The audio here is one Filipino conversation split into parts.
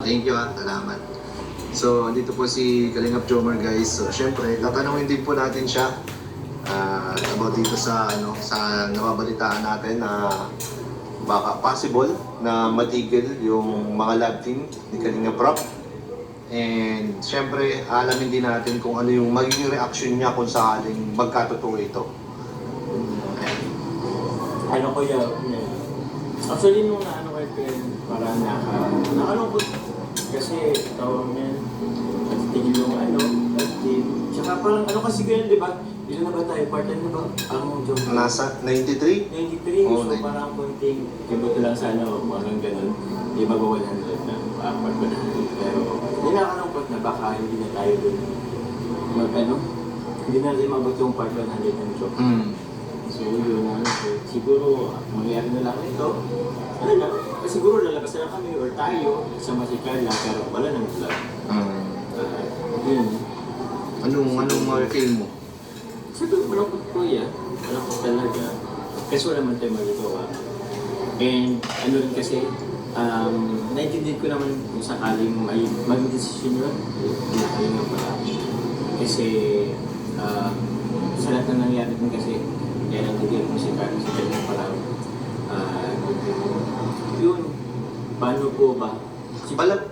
Thank you salamat. So, dito po si Kalingap Jomar guys. So, syempre, tatanungin din po natin siya about dito sa sa nababalitaan natin na baka possible na matigil yung mga lab team ni Kalingap Rob. And syempre, alamin din natin kung ano yung magiging reaction niya kung sakaling magkatotoo ito. Ano ko yun? Actually, nung naano kayo parang nakalungkot. Kasi tawag niya, tigil yung tsaka parang ano kasi ganyan, di ba? Ilan na ba tayo? Part-time na ba? Ang job? Nasa 93? 93, Oh, so parang konting, ibuto lang sana parang ganun. Di ba 100 na, part 100. Pero hindi nakalungkot na baka hindi na tayo dun hindi na rin mabot yung part 100 ng job. So yun, siguro mangyari na lang ito. Ano na, siguro lalabas na lang kami or tayo sa masikal lang pero wala nang vlog. Yun. Anong feel mo? Siyempre malungkot ko yan. Malungkot talaga. Kasi wala man tayo magagawa. And ano rin kasi, naintindihan ko naman kung sakaling may mag-desisyon yun. Pinakaling nga pala. Kasi sa lahat na nangyari din kasi yan ang hindi ang musikal sa kanyang parang yun, paano po ba?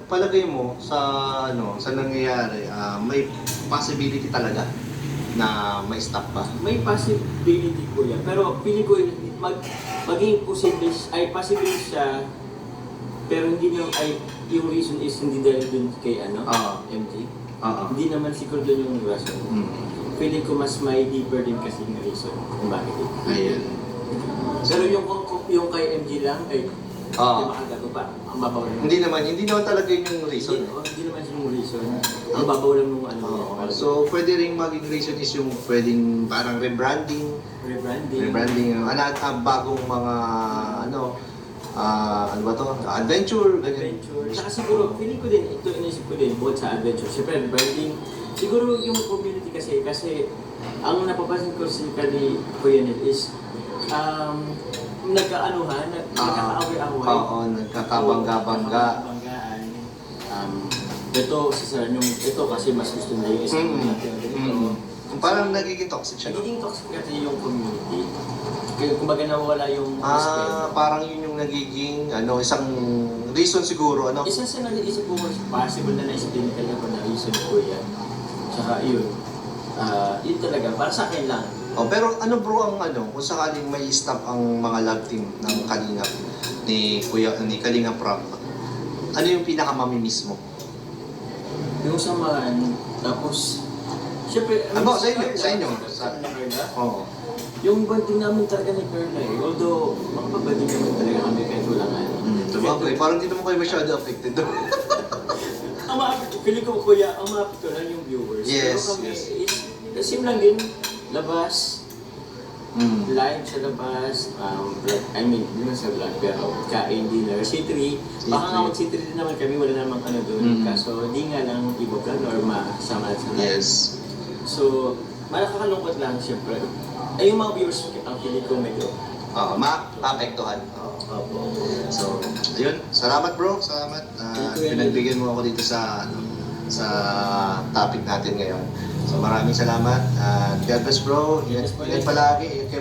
Palagay mo sa sa nangyayari, may possibility talaga na may stop ba? May possibility po yan. Pero feeling ko maging possible possible siya pero hindi naman yung reason is hindi dahil dun kay MG. Hindi naman siguro dun yung reason. Feeling ko mas may deeper din kasi yung reason kung bakit ito. Ayun. Pero yung kay MG lang ay hindi makagato pa. Ang babaw lang. Hindi naman talaga yun yung reason. Hindi naman yung reason. Ang babaw lang nung So, pwede ring maging reason is yung pwedeng parang rebranding, bagong mga ano ba to? Adventure, ganyan. Saka siguro, feeling ko din, ito inisip ko din, bukod sa adventure, siyempre branding, siguro yung community kasi ang napapansin ko si Kali Kuya Nel is, nagkaanuhan, nagkakaaway-away. Oo, nagkakabangga-bangga. Ito kasi mas gusto na yung isang natin. Parang nagiging toxic siya. Nagiging toxic kasi yung community. Kumbaga nawala yung parang yun yung nagiging isang reason siguro, Isa sa nag-iisip ko, possible na naisip din kanya ko na reason ko yan. Tsaka yun talaga, para sa akin lang. Pero ano bro ang kung sakaling may stop ang mga love team ng Kalingap ni Kalingap Rob, ano yung pinakamamimiss mo? Yung samahan, tapos siyempre, sa inyo? Oo. Yung banding namin talaga ni Carla although makapabanding naman talaga kami kahit wala nga. Sabagay, parang di naman kayo masyado affected doon. Ang feeling ko kuya, ang maapit ko lang yung viewers. Yes, pero kami yes. is, sim lang din, labas, live sa labas, hindi man sa vlog, pero kain, dinner, C3, baka nga mag-C3 din naman kami, wala namang doon, kaso di nga lang i-vlog or masama sa live. Yes. So, malakakalungkot lang siyempre. Ay yung mga viewers, ang feeling ko medyo Maapektuhan. So, ayun. Salamat bro. Salamat. Pinagbigyan mo ako dito sa topic natin ngayon. So, maraming salamat. God bless bro. Ingat palagi. Ingat kayo palagi.